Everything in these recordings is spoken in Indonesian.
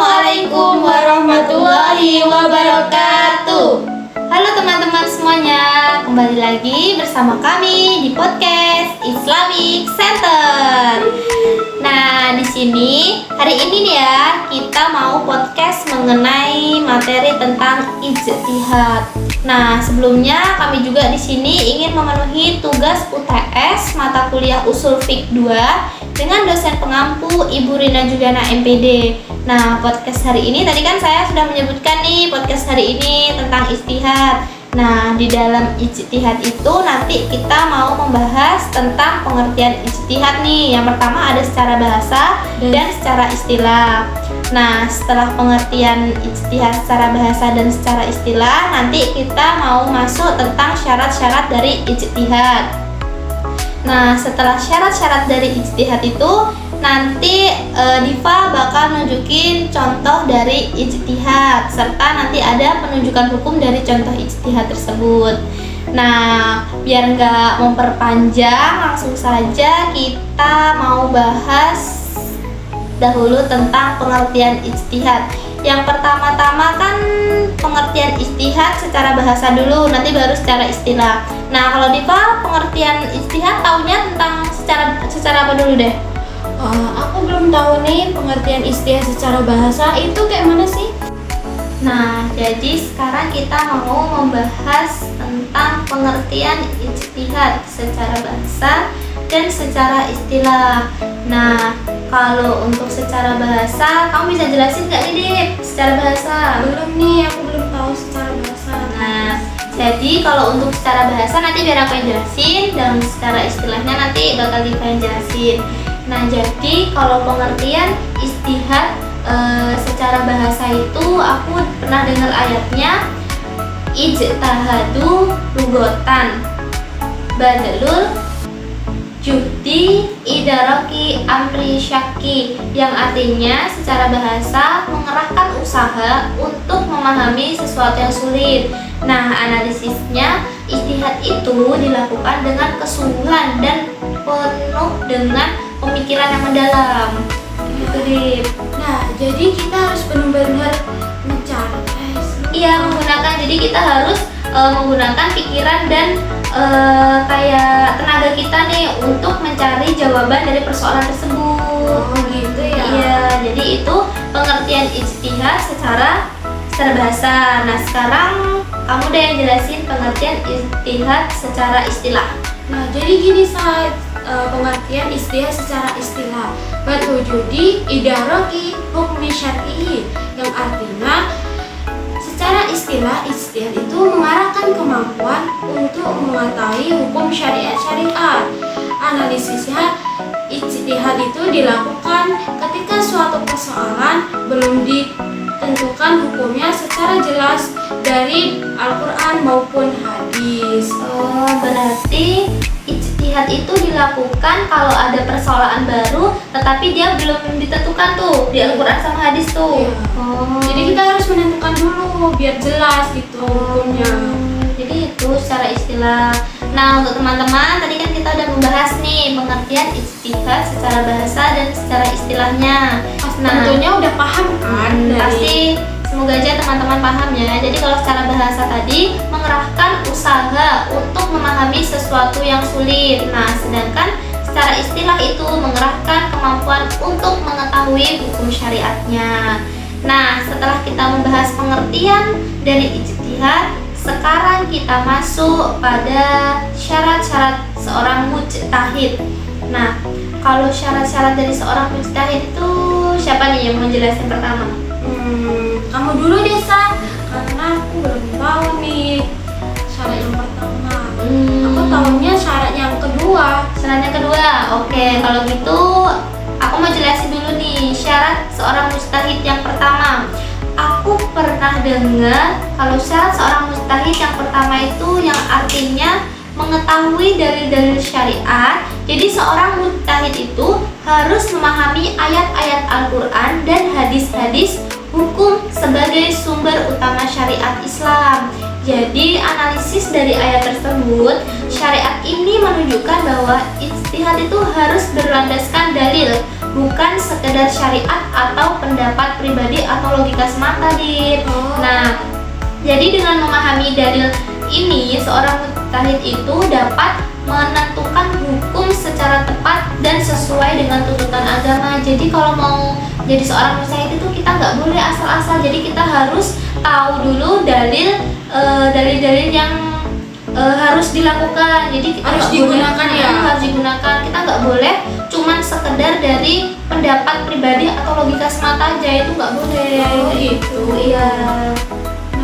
Assalamualaikum warahmatullahi wabarakatuh. Halo teman-teman semuanya, kembali lagi bersama kami di podcast Islamic Center. Nah, di sini hari ini nih ya, kita mau podcast mengenai materi tentang ijtihad. Nah, sebelumnya kami juga di sini ingin memenuhi tugas UTS mata kuliah Ushul Fiqh 2 dengan dosen pengampu Ibu Rina Juliana MPD. Nah, podcast hari ini tadi kan saya sudah menyebutkan nih podcast hari ini tentang ijtihad. Nah, di dalam ijtihad itu nanti kita mau membahas tentang pengertian ijtihad nih. Yang pertama ada secara bahasa dan secara istilah. Nah, setelah pengertian ijtihad secara bahasa dan secara istilah, nanti kita mau masuk tentang syarat-syarat dari ijtihad. Nah, setelah syarat-syarat dari ijtihad itu, nanti Diva bakal nunjukin contoh dari ijtihad, serta nanti ada penunjukan hukum dari contoh ijtihad tersebut. Nah, biar nggak memperpanjang, langsung saja kita mau bahas dahulu tentang pengertian ijtihad. Yang pertama-tama kan pengertian ijtihad secara bahasa dulu, nanti baru secara istilah. Nah, kalau Diva pengertian ijtihad taunya tentang secara apa dulu deh? Aku belum tahu nih pengertian ijtihad secara bahasa itu kayak mana sih? Nah, jadi sekarang kita mau membahas tentang pengertian ijtihad secara bahasa dan secara istilah. Nah, kalau untuk secara bahasa, kamu bisa jelasin nggak nih, Dip? Secara bahasa? Belum nih, aku belum tahu secara bahasa. Nah, jadi kalau untuk secara bahasa nanti biar aku yang jelasin, dan secara istilahnya nanti bakal Diva yang jelasin. Nah, jadi kalau pengertian ijtihad secara bahasa itu aku pernah dengar ayatnya ijtihadu lugotan badalul juhdi idaraki amri syaki, yang artinya secara bahasa mengerahkan usaha untuk memahami sesuatu yang sulit. Nah, analisisnya ijtihad itu dilakukan dengan kesungguhan dan penuh dengan pemikiran yang mendalam. Gitu, Dip. Nah, jadi kita harus benar-benar mencari. Iya, jadi kita harus menggunakan pikiran dan kayak tenaga kita nih untuk mencari jawaban dari persoalan tersebut. Oh, gitu ya. Iya, jadi itu pengertian ijtihad secara bahasa. Nah, sekarang kamu deh yang jelasin pengertian ijtihad secara istilah. Nah, jadi gini pengertian ijtihad secara istilah. Batujudi idaraki hukmi syar'i, yang artinya secara istilah ijtihad itu mengarahkan kemampuan untuk mengetahui hukum syariat. Analisisnya ijtihad itu dilakukan ketika suatu persoalan belum ditentukan hukumnya secara jelas dari Al-Quran maupun hadis. Oh, berarti ijtihad itu dilakukan kalau ada persoalan baru tetapi dia belum ditentukan tuh di Al-Quran sama hadis tuh. Iya. Oh. Jadi kita harus menentukan dulu biar jelas gitu hukumnya. Jadi itu secara istilah. Nah, untuk teman-teman tadi kan kita udah membahas nih pengertian ijtihad secara bahasa dan secara istilahnya. Tentunya udah paham kan? Pasti semoga aja teman-teman paham ya. Jadi kalau secara bahasa tadi mengerahkan usaha untuk memahami sesuatu yang sulit. Nah, sedangkan secara istilah itu mengerahkan kemampuan untuk mengetahui hukum syariatnya. Nah, setelah kita membahas pengertian dari ijtihad, sekarang kita masuk pada syarat-syarat seorang mujtahid. Nah, kalau syarat-syarat dari seorang mujtahid itu siapa nih yang mau jelasin pertama? Kamu dulu deh, Sa, karena aku belum tahu nih syarat yang pertama. Aku tahunya syarat yang kedua. Syarat yang kedua, oke. Kalau gitu aku mau jelasin dulu nih syarat seorang mujtahid yang pertama. Aku pernah dengar kalau syarat seorang mujtahid yang pertama itu yang artinya mengetahui dalil-dalil syariat. Jadi seorang mujtahid itu harus memahami ayat-ayat Al-Quran dan hadis-hadis hukum sebagai sumber utama syariat Islam. Jadi analisis dari ayat tersebut, syariat ini menunjukkan bahwa ijtihad itu harus berlandaskan dalil, bukan sekedar syariat atau pendapat pribadi atau logika semata, Dit. Nah, jadi dengan memahami dalil ini, seorang mujtahid itu dapat menentukan hukum secara tepat dan sesuai dengan tuntutan agama. Jadi kalau mau jadi seorang mujtahid itu kita nggak boleh asal-asal. Jadi kita harus tahu dulu dalil-dalil yang harus dilakukan. Jadi kita Harus nggak digunakan boleh, ya? harus digunakan. Kita nggak boleh cuman sekedar dari pendapat pribadi atau logika semata aja, itu nggak boleh. Oh, gitu. Iya.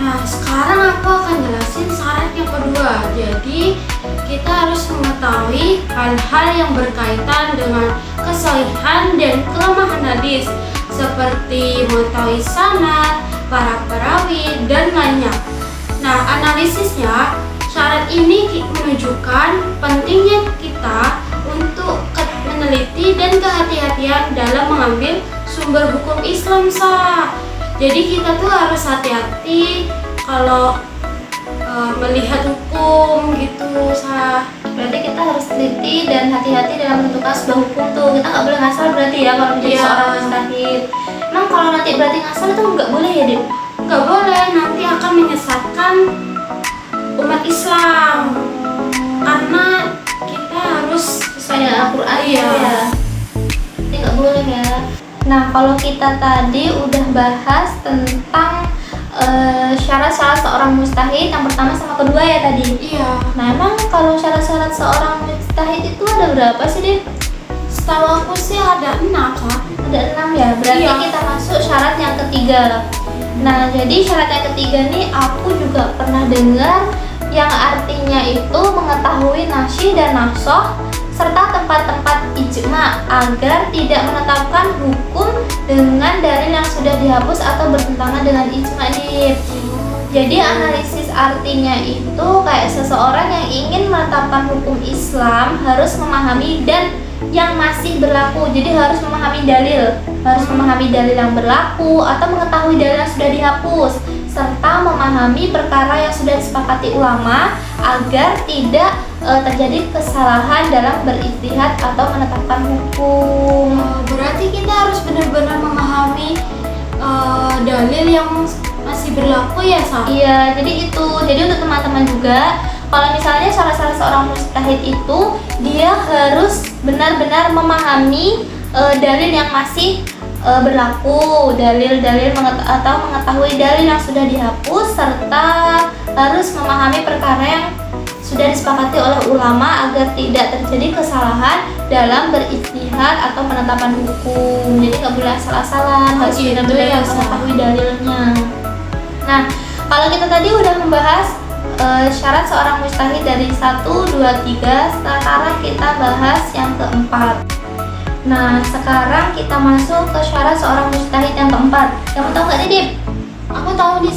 Nah, sekarang aku akan jelasin syarat yang kedua. Jadi, kita harus mengetahui hal-hal yang berkaitan dengan kesalihan dan kelemahan hadis, seperti mengetahui sanad, para perawi, dan lainnya. Nah, analisisnya, syarat ini menunjukkan pentingnya kita untuk meneliti dan kehati-hatian dalam mengambil sumber hukum Islam, Jadi kita tuh harus hati-hati kalau melihat hukum gitu, Berarti kita harus teliti dan hati-hati dalam menentukan sebuah hukum tuh. Kita nggak boleh ngasal berarti ya kalau menjadi Iya. seorang mujtahid. Emang kalau nanti berarti ngasal itu nggak boleh ya, Dit? Nggak boleh, nanti akan menyesatkan umat Islam. Karena kita harus Sesuai dengan Al-Quran Iya. ya. Jadi nggak boleh ya. Nah, kalau kita tadi udah bahas tentang syarat-syarat seorang mujtahid yang pertama sama kedua ya tadi. Iya. Nah, emang kalau syarat-syarat seorang mujtahid itu ada berapa sih, Dit? Setahu aku sih ada 6, Ada 6 ya. Berarti Iya. kita masuk syarat yang ketiga. Nah, jadi syarat yang ketiga nih aku juga pernah dengar yang artinya itu mengetahui nasyih dan nafsoh serta tempat-tempat ijma agar tidak menetapkan hukum dengan dalil yang sudah dihapus atau bertentangan dengan ijma nih. Jadi analisis artinya itu kayak seseorang yang ingin menetapkan hukum Islam harus memahami dan yang masih berlaku. Jadi harus memahami dalil yang berlaku atau mengetahui dalil yang sudah dihapus serta memahami perkara yang sudah disepakati ulama agar tidak terjadi kesalahan dalam berijtihad atau menetapkan hukum. Berarti kita harus benar-benar memahami dalil yang masih berlaku ya, Iya, jadi itu. Jadi untuk teman-teman juga, kalau misalnya syarat-syarat seorang mujtahid itu dia harus benar-benar memahami dalil yang masih berlaku, dalil-dalil atau mengetahui dalil yang sudah dihapus serta harus memahami perkara yang sudah disepakati oleh ulama agar tidak terjadi kesalahan dalam berijtihad atau penetapan hukum. Jadi nggak boleh asal-asalan, harus gitu benar-benar ya, mengetahui dalilnya. Nah, kalau kita tadi udah membahas syarat seorang mujtahid dari 1, 2, 3, sekarang kita bahas yang keempat. Nah, sekarang kita masuk ke syarat seorang mujtahid yang keempat. Kamu tahu nggak, Didip? Aku tahu nih,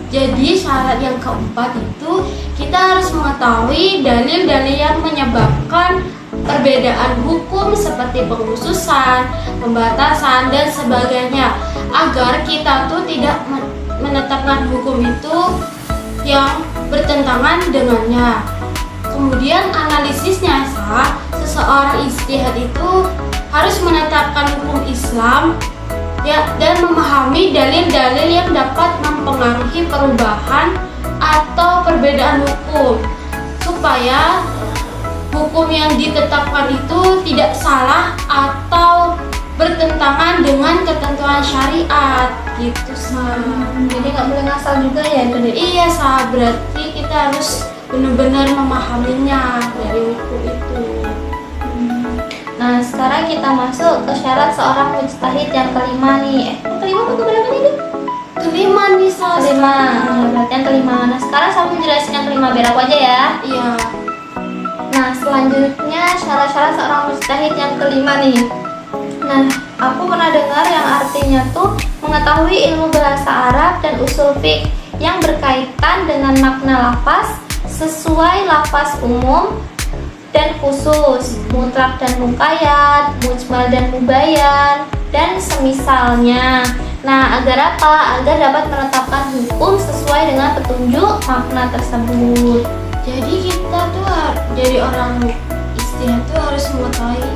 Jadi syarat yang keempat itu kita harus mengetahui dalil-dalil yang menyebabkan perbedaan hukum seperti pengkhususan, pembatasan, dan sebagainya agar kita tuh tidak menetapkan hukum itu yang bertentangan dengannya. Kemudian analisisnya, seseorang ijtihad itu harus menetapkan hukum Islam ya, dan memahami dalil-dalil yang dapat mempengaruhi perubahan atau perbedaan hukum supaya hukum yang ditetapkan itu tidak salah atau bertentangan dengan ketentuan syariat gitu, Jadi nggak boleh ngasal juga ya, itu, Dip? Iya, berarti kita harus benar-benar memahaminya dari hukum itu. Nah, sekarang kita masuk ke syarat seorang mujtahid yang kelima nih. Yang kelima atau keberapa nih, Dip? Kelima nih, Kelima. Nah, berarti yang kelima. Nah, sekarang saya mau jelasin yang kelima biar aku aja ya. Iya. Nah, selanjutnya syarat-syarat seorang mujtahid yang kelima nih. Nah, aku pernah dengar yang artinya tuh mengetahui ilmu bahasa Arab dan usul fiqh yang berkaitan dengan makna lafaz sesuai lafaz umum dan khusus, mutlak dan muqayyad, mujmal dan mubayyan, dan semisalnya. Nah, agar apa? Agar dapat menetapkan hukum sesuai dengan petunjuk makna tersebut. Jadi kita tuh jadi orang ijtihad tuh harus mengetahui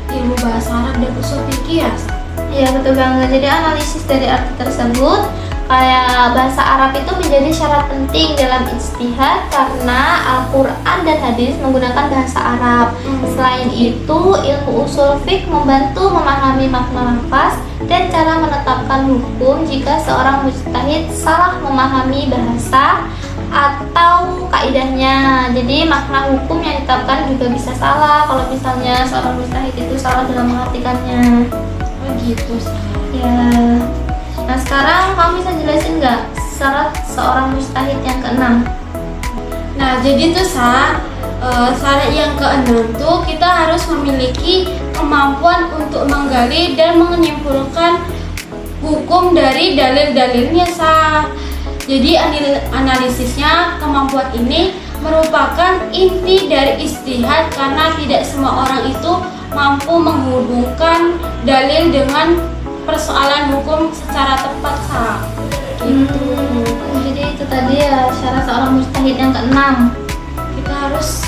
ilmu bahasa Arab dan usul fikih ya, Sa? Iya betul banget. Jadi analisis dari arti tersebut, kayak bahasa Arab itu menjadi syarat penting dalam ijtihad karena Al-Quran dan hadis menggunakan bahasa Arab. Selain itu, ilmu usul fiqh membantu memahami makna lafaz dan cara menetapkan hukum jika seorang mujtahid salah memahami bahasa atau kaidahnya. Jadi makna hukum yang ditetapkan juga bisa salah kalau misalnya seorang mujtahid itu salah dalam mengartikannya. Oh gitu, Sa. Ya. Nah sekarang kamu bisa jelasin nggak syarat seorang mujtahid yang keenam? Nah, jadi tuh syarat yang keenam tuh kita harus memiliki kemampuan untuk menggali dan menyimpulkan hukum dari dalil-dalilnya, Sa. Jadi analisisnya kemampuan ini merupakan inti dari ijtihad karena tidak semua orang itu mampu menghubungkan dalil dengan persoalan hukum secara tepat, Sa. Gitu. Jadi itu tadi ya syarat seorang mujtahid yang keenam. Kita harus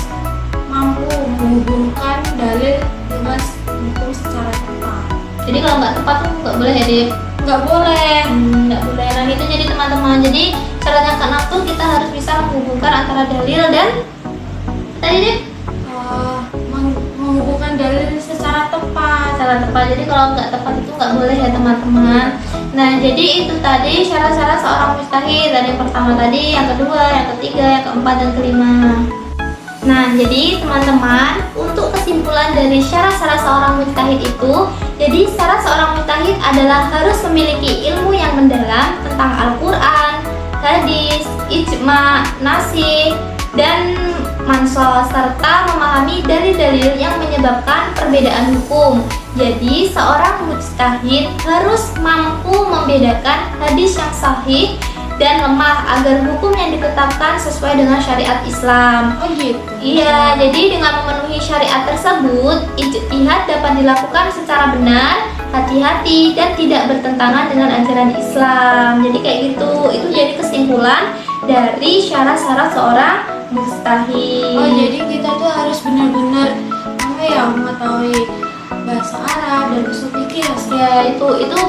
mampu menghubungkan dalil dengan hukum secara tepat. Jadi kalau nggak tepat tuh nggak boleh ya, Dip? Nggak boleh. Nggak boleh. Nah itu jadi teman-teman. Jadi syarat yang keenam tuh kita harus bisa menghubungkan antara dalil dan tadi, Dip? Menghubungkan dalil secara tepat. Secara tepat. Jadi kalau nggak tepat itu nggak boleh ya teman-teman. Nah jadi itu tadi syarat-syarat seorang mujtahid. Ada yang pertama tadi, yang kedua, yang ketiga, yang keempat, dan kelima. Nah jadi teman-teman, untuk kesimpulan dari syarat-syarat seorang mujtahid itu, jadi syarat seorang mujtahid adalah harus memiliki ilmu yang mendalam tentang Al-Quran, hadis, ijma, nasih, dan mansos, serta memahami dalil-dalil yang menyebabkan perbedaan hukum. Jadi seorang mujtahid harus mampu membedakan hadis yang sahih dan lemah agar hukum yang ditetapkan sesuai dengan syariat Islam. Oh gitu. Iya, jadi dengan memenuhi syariat tersebut, ijtihad dapat dilakukan secara benar, hati-hati, dan tidak bertentangan dengan ajaran Islam. Jadi kayak gitu. Itu jadi kesimpulan dari syarat-syarat seorang mujtahid. Oh jadi kita tuh harus benar-benar mengetahui bahasa Arab dan usul fikih ya, Sa? Ya itu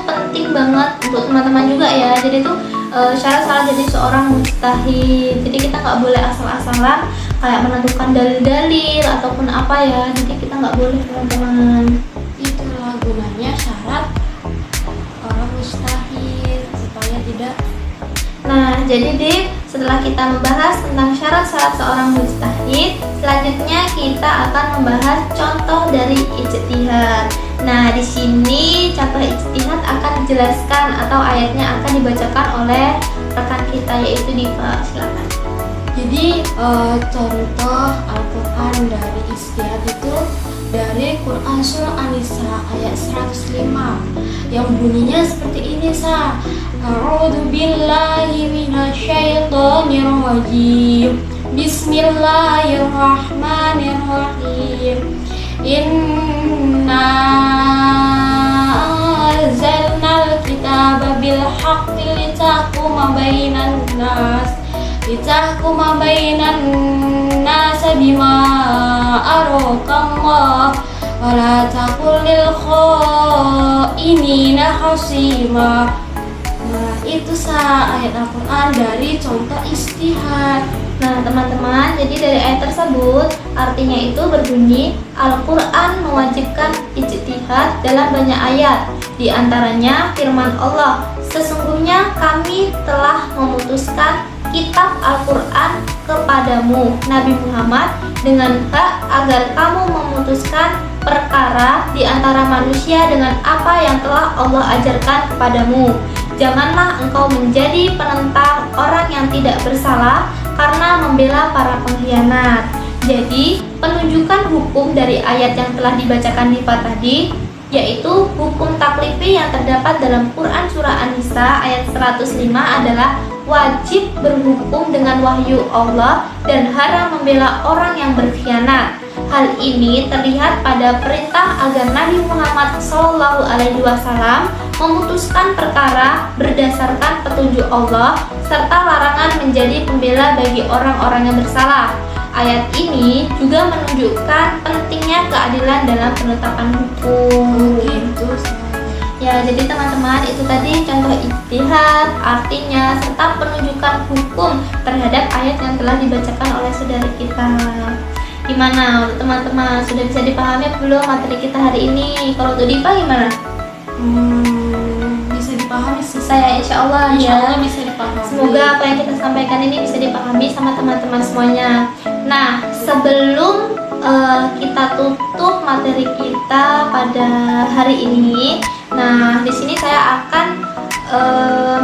penting banget untuk teman-teman juga ya. Jadi itu syarat-syarat jadi seorang mujtahid. Jadi kita nggak boleh asal-asalan kayak menentukan dalil-dalil ataupun apa ya. Jadi kita nggak boleh teman-teman. Itulah gunanya syarat orang mujtahid supaya tidak. Nah jadi Dip, setelah kita membahas tentang syarat-syarat seorang mujtahid, selanjutnya kita akan membahas contoh dari ijtihad. Nah, di sini contoh ijtihad akan dijelaskan atau ayatnya akan dibacakan oleh rekan kita yaitu Diva. Silakan. Jadi contoh Al-Quran dari ijtihad itu dari Quran Surah An-Nisa ayat 105 yang bunyinya seperti ini, Sa. A'udzu billahi minasyaitonir rajim. Bismillahirrahmanirrahim. Inna anzalnal kitaba bil haqqi litahkuma bainan nas bima arakallah wa la taqul lil khainina hasima. Nah, itu ayat Al-Quran dari contoh ijtihad. Nah teman-teman, jadi dari ayat tersebut artinya itu berbunyi Al-Quran mewajibkan ijtihad dalam banyak ayat. Di antaranya firman Allah, sesungguhnya kami telah memutuskan kitab Al-Quran kepadamu Nabi Muhammad dengan hak agar kamu memutuskan perkara di antara manusia dengan apa yang telah Allah ajarkan kepadamu. Janganlah engkau menjadi penentang orang yang tidak bersalah karena membela para pengkhianat. Jadi, penunjukan hukum dari ayat yang telah dibacakan Diva tadi, yaitu hukum taklifi yang terdapat dalam Quran Surah An-Nisa ayat 105 adalah wajib berhukum dengan wahyu Allah dan haram membela orang yang berkhianat. Hal ini terlihat pada perintah agar Nabi Muhammad SAW memutuskan perkara berdasarkan petunjuk Allah serta larangan menjadi pembela bagi orang-orang yang bersalah. ayat ini juga menunjukkan pentingnya keadilan dalam penetapan hukum. Gitu. Ya, jadi teman-teman itu tadi contoh ijtihad, artinya serta penunjukan hukum terhadap ayat yang telah dibacakan oleh saudara kita. Gimana untuk teman-teman? Sudah bisa dipahami belum materi kita hari ini? Kalau untuk Dipa gimana? Bisa dipahami sih. Saya insya Allah bisa dipahami. Semoga apa yang kita sampaikan ini bisa dipahami sama teman-teman semuanya. Nah, sebelum kita tutup materi kita pada hari ini, nah di sini saya akan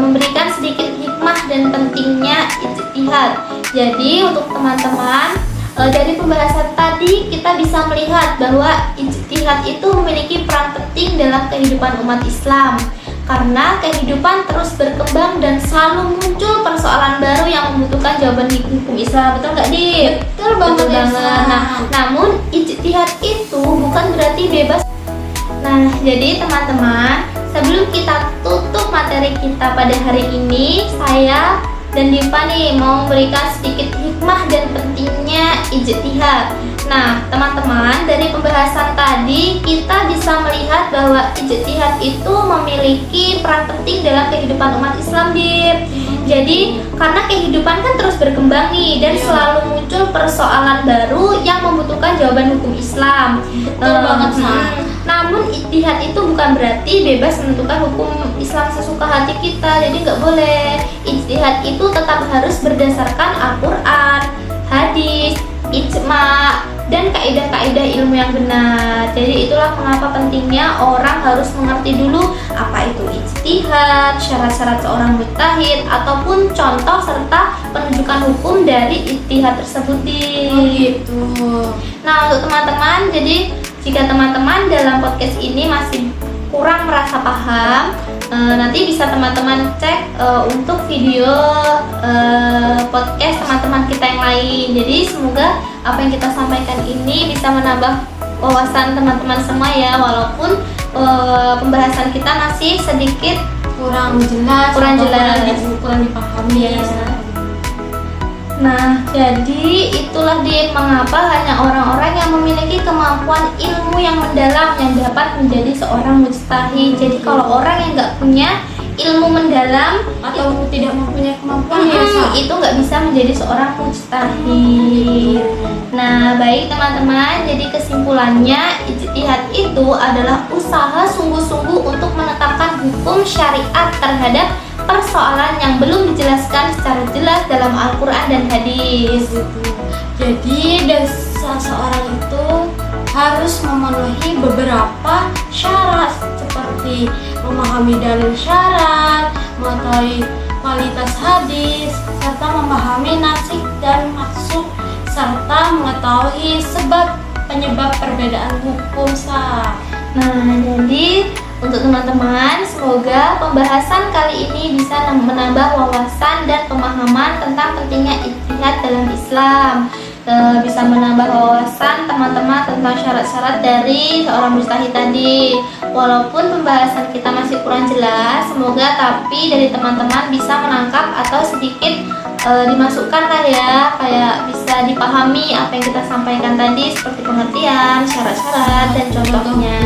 memberikan sedikit hikmah dan pentingnya ijtihad. Jadi untuk teman-teman, dari pembahasan tadi kita bisa melihat bahwa ijtihad itu memiliki peran penting dalam kehidupan umat Islam. Karena kehidupan terus berkembang dan selalu muncul persoalan baru yang membutuhkan jawaban hukum Islam. Betul nggak, Di? Betul banget. Nah, namun ijtihad itu bukan berarti bebas. Nah, jadi teman-teman, sebelum kita tutup materi kita pada hari ini, saya dan Dipa nih mau memberikan sedikit hikmah dan pentingnya ijtihad. Nah, teman-teman, dari pembahasan tadi kita bisa melihat bahwa ijtihad itu memiliki peran penting dalam kehidupan umat Islam, Dip. Jadi, karena kehidupan kan terus berkembang nih dan selalu muncul persoalan baru yang membutuhkan jawaban hukum Islam. Betul banget, Namun ijtihad itu bukan berarti bebas menentukan hukum Islam sesuka hati kita. Jadi nggak boleh. Ijtihad itu tetap harus berdasarkan Al-Quran, hadis, ijma, dan kaidah-kaidah ilmu yang benar. Jadi itulah mengapa pentingnya orang harus mengerti dulu apa itu ijtihad, syarat-syarat seorang mujtahid, ataupun contoh serta penunjukan hukum dari ijtihad tersebut. Gitu. Nah, untuk teman-teman, jadi jika teman-teman dalam podcast ini masih kurang merasa paham, nanti bisa teman-teman cek untuk video podcast teman-teman kita yang lain. Jadi semoga apa yang kita sampaikan ini bisa menambah wawasan teman-teman semua ya, walaupun pembahasan kita masih sedikit kurang jelas, kurang dipahami ya. Nah, jadi itulah dia mengapa hanya orang-orang yang memiliki kemampuan ilmu yang mendalam yang dapat menjadi seorang mujtahid. Jadi kalau orang yang nggak punya ilmu mendalam atau tidak mempunyai kemampuan itu nggak bisa menjadi seorang mujtahid. Nah, baik teman-teman, jadi kesimpulannya ijtihad itu adalah usaha sungguh-sungguh untuk menetapkan hukum syariat terhadap persoalan yang belum dijelaskan secara jelas dalam Al-Quran dan hadis. Jadi seseorang itu harus memenuhi beberapa syarat seperti memahami dalil syarat, mengetahui kualitas hadis, serta memahami nasik dan maksud, serta mengetahui sebab penyebab perbedaan hukum sah. Nah, jadi untuk teman-teman, semoga pembahasan kali ini bisa menambah wawasan dan pemahaman tentang pentingnya ijtihad dalam Islam. Bisa menambah wawasan teman-teman tentang syarat-syarat dari seorang mujtahid tadi. Walaupun pembahasan kita masih kurang jelas, semoga tapi dari teman-teman bisa menangkap atau sedikit dimasukkan lah ya, kayak bisa dipahami apa yang kita sampaikan tadi seperti pengertian, syarat-syarat dan contohnya.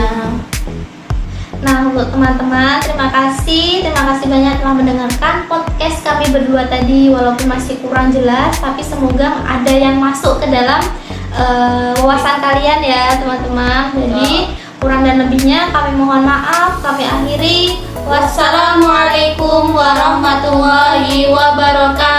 Nah, untuk teman-teman, terima kasih banyak telah mendengarkan podcast kami berdua tadi. Walaupun masih kurang jelas, tapi semoga ada yang masuk ke dalam wawasan kalian ya teman-teman. Jadi kurang dan lebihnya kami mohon maaf. Kami akhiri. Wassalamualaikum warahmatullahi wabarakatuh.